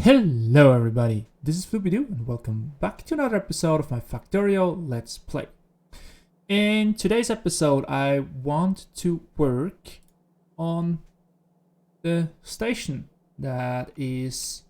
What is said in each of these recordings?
Hello everybody, this is Floopy-Doo and welcome back to another episode of my Factorio Let's Play. In today's episode I want to work on the station that is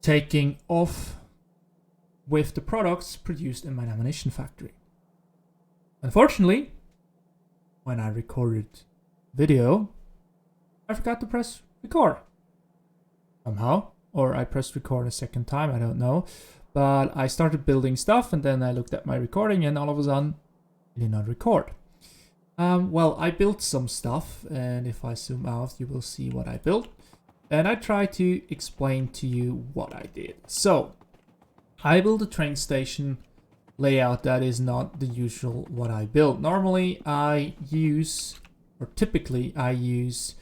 taking off with the products produced in my ammunition factory. Unfortunately, when I recorded video, I forgot to press record. Somehow, or I pressed record a second time, I don't know, but I started building stuff and then I looked at my recording and all of a sudden it did not record. Well, I built some stuff, and if I zoom out you will see what I built, and I try to explain to you what I did. So I built a train station layout that is not the usual what I built. Normally I use, or typically I use,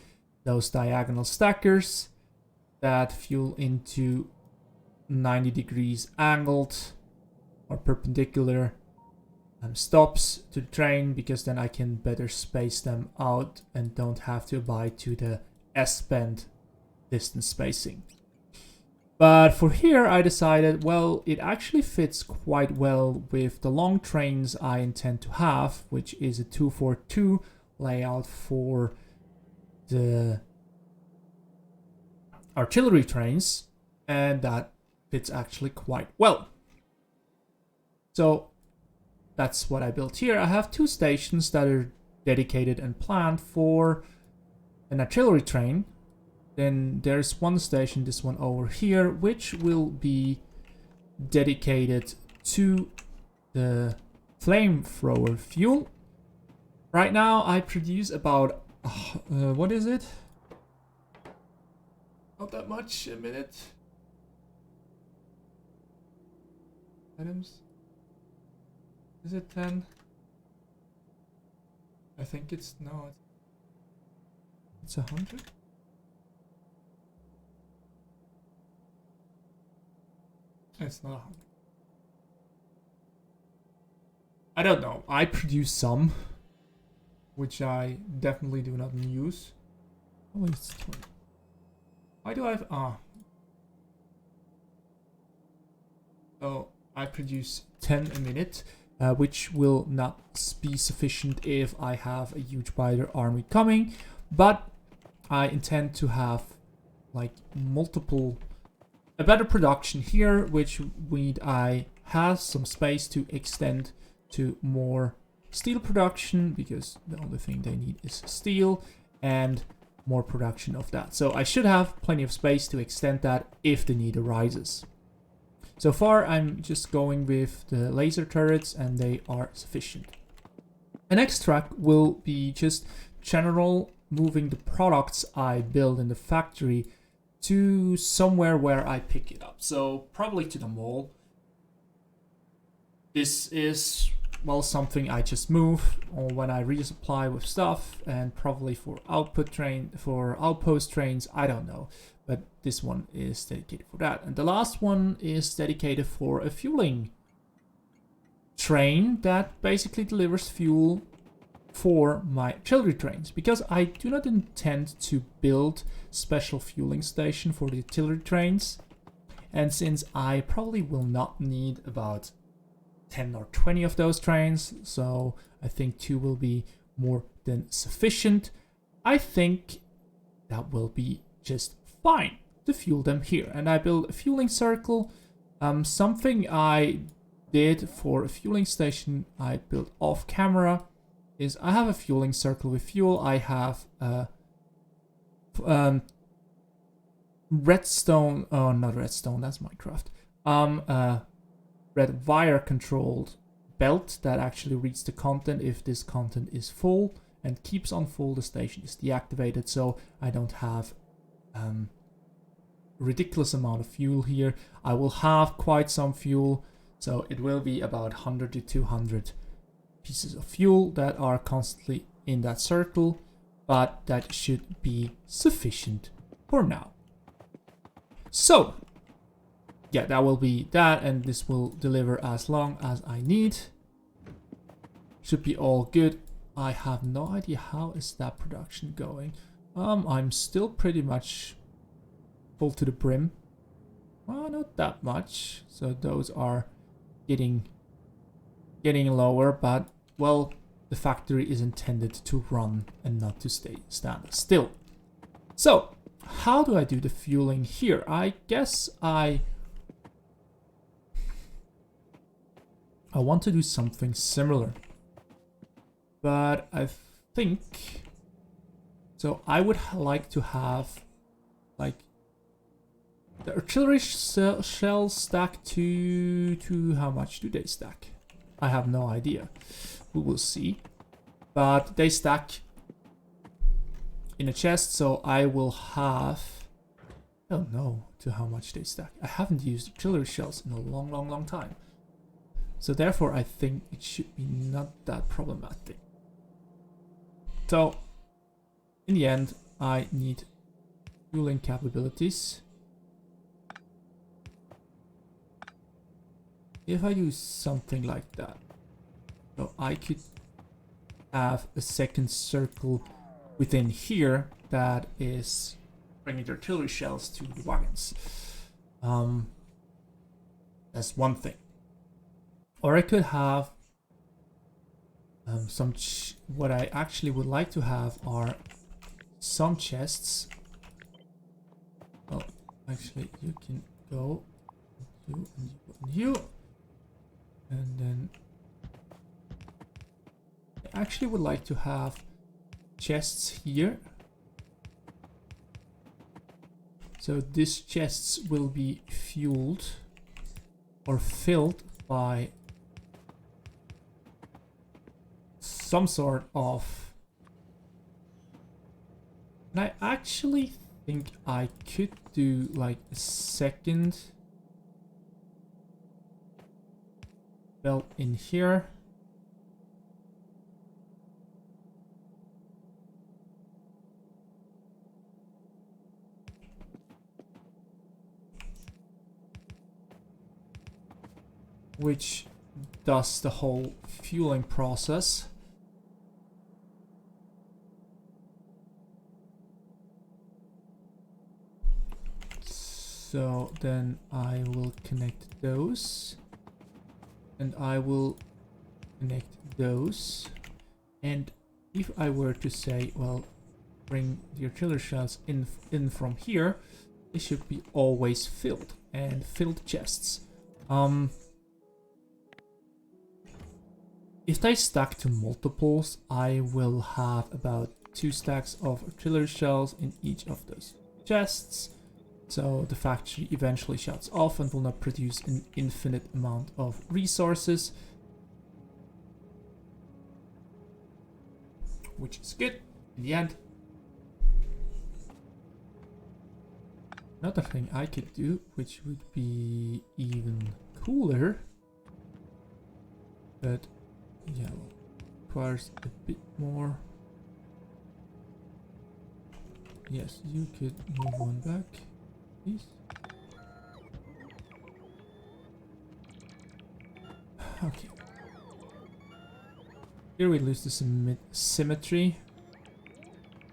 those diagonal stackers that fuel into 90 degrees angled or perpendicular stops to the train, because then I can better space them out and don't have to abide to the S-bend distance spacing. But for here I decided, well, it actually fits quite well with the long trains I intend to have, which is a 242 layout for the artillery trains, and that fits actually quite well. So that's what I built here. I have two stations that are dedicated and planned for an artillery train. Then there's one station, this one over here, which will be dedicated to the flamethrower fuel. Right now I produce about what is it? Not that much a minute. Items. Is it 10? I think it's, no, it's 100. It's not 100. I don't know. I produce some, which I definitely do not use. Oh, it's 20. Why do I have, so I produce 10 a minute, which will not be sufficient if I have a huge spider army coming, but I intend to have like a better production here, which I have some space to extend to more steel production, because the only thing they need is steel, and more production of that. So I should have plenty of space to extend that if the need arises. So far I'm just going with the laser turrets and they are sufficient. The next track will be just general moving the products I build in the factory to somewhere where I pick it up. So probably to the mall. This is, well, something I just move, or when I resupply with stuff, and probably for outpost trains, I don't know, but this one is dedicated for that. And the last one is dedicated for a fueling train that basically delivers fuel for my artillery trains, because I do not intend to build special fueling station for the artillery trains, and since I probably will not need about 10 or 20 of those trains, so I think 2 will be more than sufficient. I think that will be just fine to fuel them here. And I built a fueling circle. Something I did for a fueling station I built off camera is I have a fueling circle with fuel. I have a redstone, oh, not redstone, that's Minecraft. Red wire controlled belt that actually reads the content if this content is full, and keeps on full, the station is deactivated, so I don't have ridiculous amount of fuel here. I will have quite some fuel, so it will be about 100 to 200 pieces of fuel that are constantly in that circle, but that should be sufficient for now. So yeah, that will be that, and this will deliver as long as I need. Should be all good. I have no idea how is that production going. I'm still pretty much full to the brim. Well, not that much. So those are getting lower, but well, the factory is intended to run and not to stand still. So how do I do the fueling here? I guess I want to do something similar, but I think so. I would like to have like the artillery shells stack to how much do they stack? I have no idea. We will see. But they stack in a chest, so I will have... I don't know to how much they stack. I haven't used artillery shells in a long time. So therefore I think it should be not that problematic. So in the end I need fueling capabilities. If I use something like that, so I could have a second circle within here that is bringing the artillery shells to the wagons. That's one thing. Or I could have what I actually would like to have are some chests. Well, actually you can go you and you. And then I actually would like to have chests here. So these chests will be fueled or filled by some sort of... And I actually think I could do like a second belt in here. Which does the whole fueling process. So then I will connect those. And I will connect those. And if I were to say, well, bring the artillery shells in from here, they should be always filled and filled chests. If they stack to multiples, I will have about 2 stacks of artillery shells in each of those chests. So the factory eventually shuts off and will not produce an infinite amount of resources. Which is good in the end. Another thing I could do, which would be even cooler, but yeah, requires a bit more. Yes, you could move one back. Okay. Here we lose the symmetry,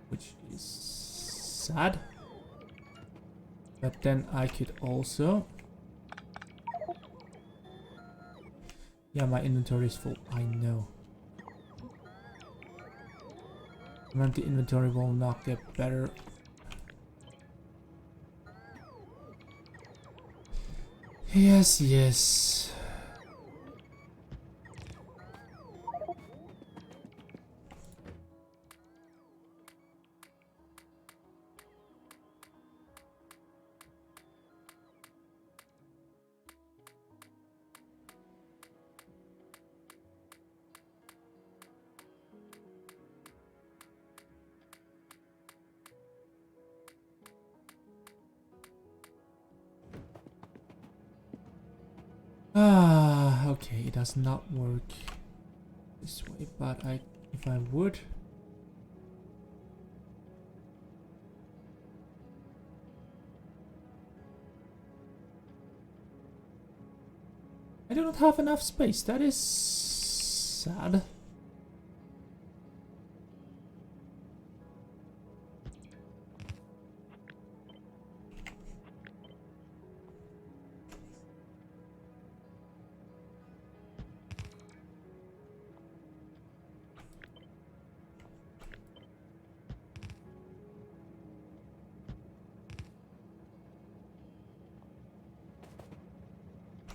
which is sad. But then I could also... Yeah, my inventory is full, I know. An empty inventory will not get better. Yes, yes. Okay, it does not work this way, but if I would... I do not have enough space, that is sad.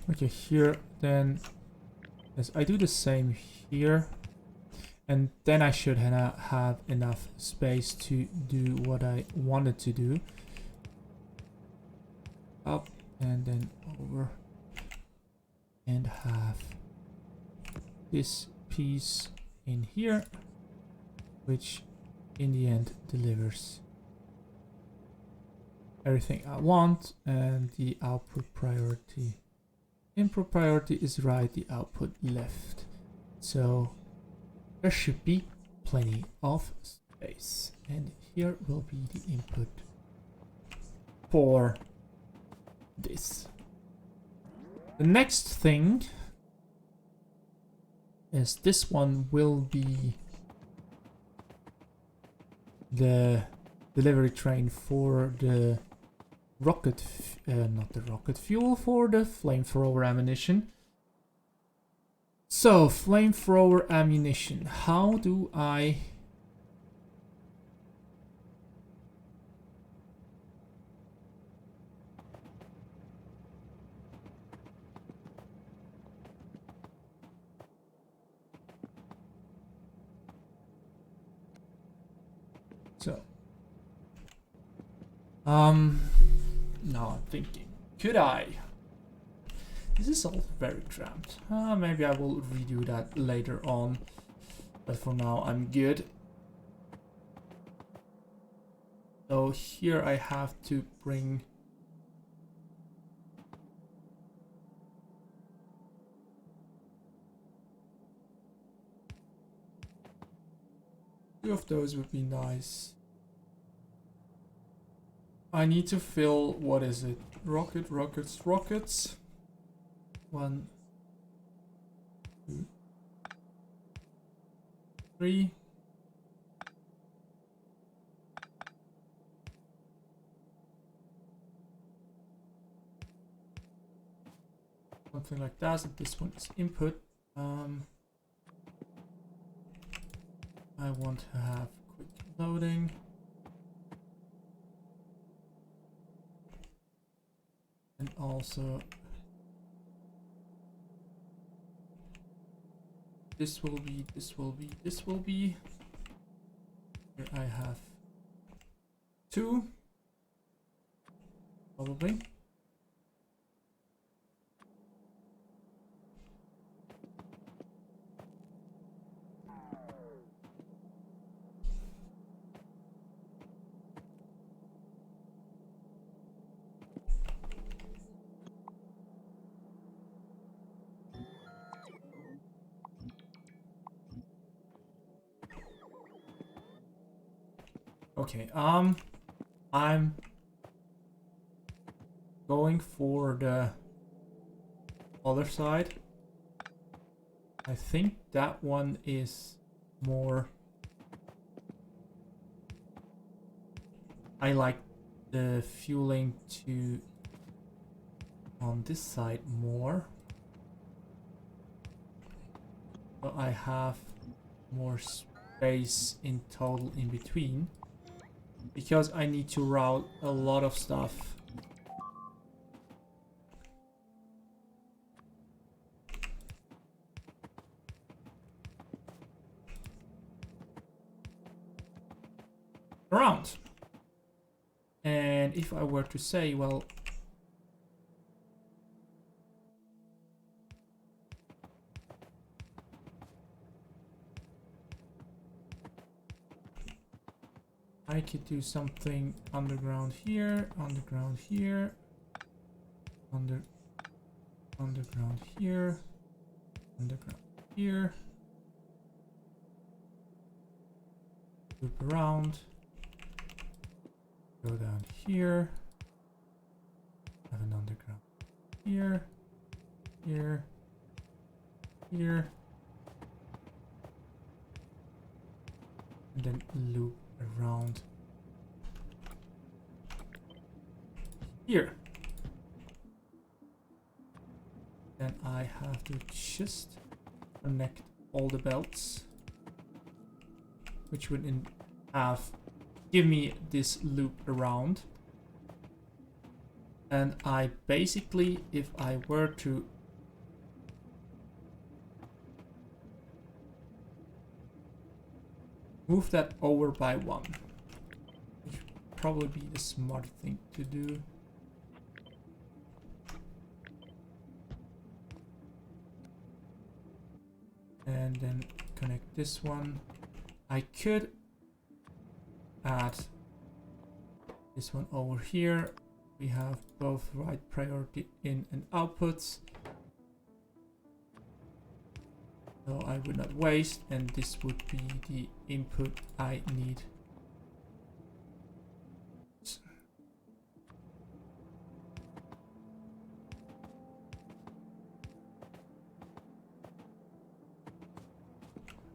Okay, here then, yes, I do the same here, and then I should have enough space to do what I wanted to do. Up and then over, and have this piece in here, which in the end delivers everything I want, and the output priority, input priority is right, the output left. So there should be plenty of space, and here will be the input for this. The next thing is this one will be the delivery train for the rocket, not the rocket fuel, for the flamethrower ammunition. So, flamethrower ammunition, how do I... So, now I'm thinking, could I? This is all very cramped. Maybe I will redo that later on, but for now I'm good. So here I have to bring two of those would be nice. I need to fill, what is it? Rockets. 1, 2, 3. Something like that. And this one is input. I want to have quick loading. And also this will be. Here I have 2, probably. Okay, I'm going for the other side. I think that one is more... I like the fueling to on this side more. So I have more space in total in between. Because I need to route a lot of stuff. Around. And if I were to say, well, I could do something underground here, underground here, underground here, underground here, loop around, go down here, have an underground here, here, here, and then loop around here. Then I have to just connect all the belts, which would give me this loop around. And I basically, if I were to move that over by 1, which would probably be the smart thing to do. And then connect this one. I could add this one over here. We have both right priority in and outputs. So I would not waste, and this would be the input I need.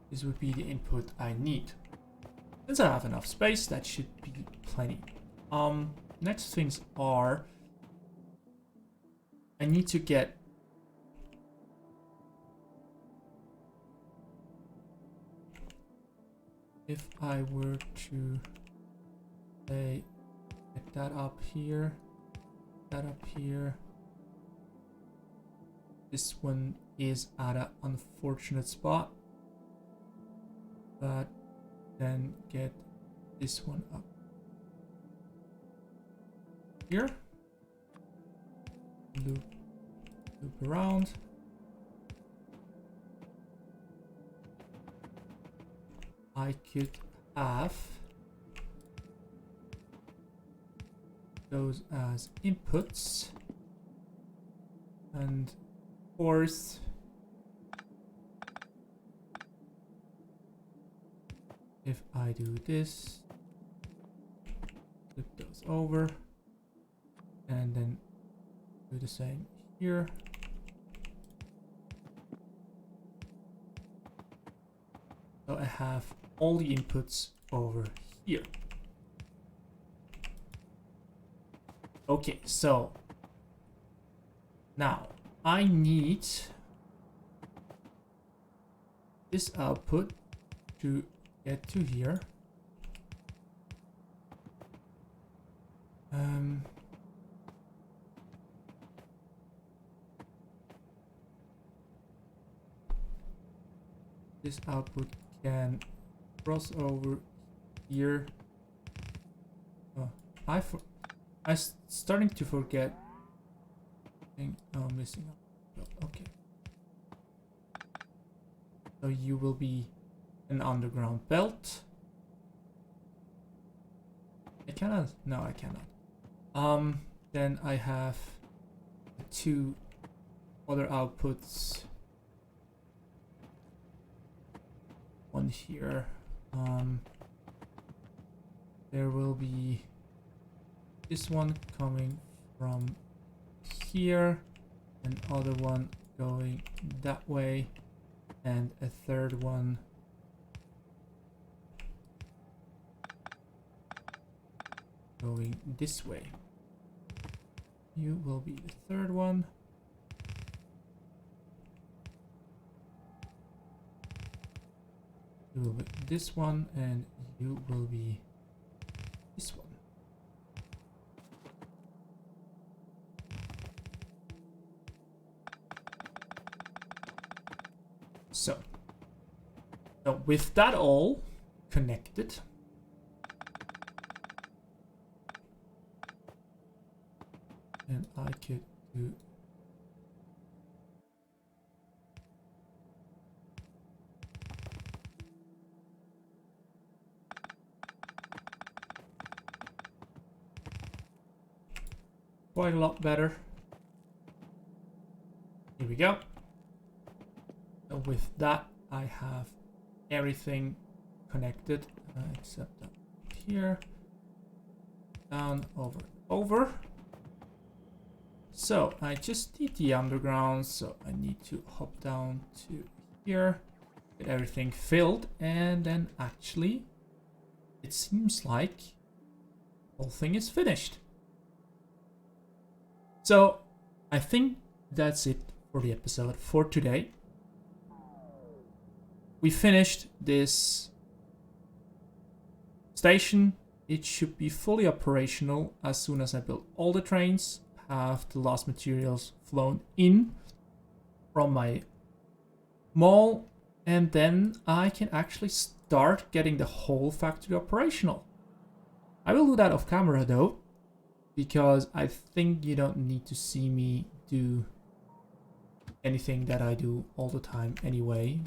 This would be the input I need. Since I have enough space, that should be plenty. Next things are, I need to get if I were to say get that up here, that up here. This one is at an unfortunate spot, but then get this one up here, loop around. I could have those as inputs, and of course if I do this, flip those over, and then do the same here. So I have all the inputs over here. Okay, so now I need this output to get to here. This output can cross over here. Oh, I'm starting to forget. Oh, missing out. Okay. So you will be an underground belt. I cannot. No, I cannot. Then I have 2 other outputs. One here. There will be this one coming from here, another one going that way, and a third one going this way. You will be the third one. You will be this one, and you will be this one. So with that all connected, and I could do quite a lot better. Here we go. So with that, I have everything connected except up here, down, over. So I just need the underground, so I need to hop down to here, get everything filled, and then actually it seems like the whole thing is finished. So I think that's it for the episode for today. We finished this station. It should be fully operational as soon as I build all the trains, have the last materials flown in from my mall, and then I can actually start getting the whole factory operational. I will do that off camera though, because I think you don't need to see me do anything that I do all the time anyway.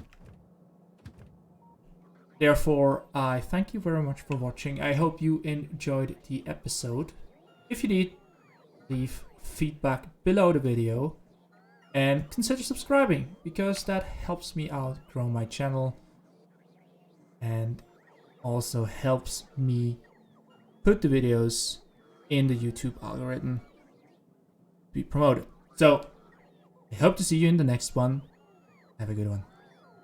Therefore, I thank you very much for watching. I hope you enjoyed the episode. If you did, leave feedback below the video and consider subscribing, because that helps me out grow my channel and also helps me put the videos in the YouTube algorithm to be promoted. So I hope to see you in the next one. Have a good one.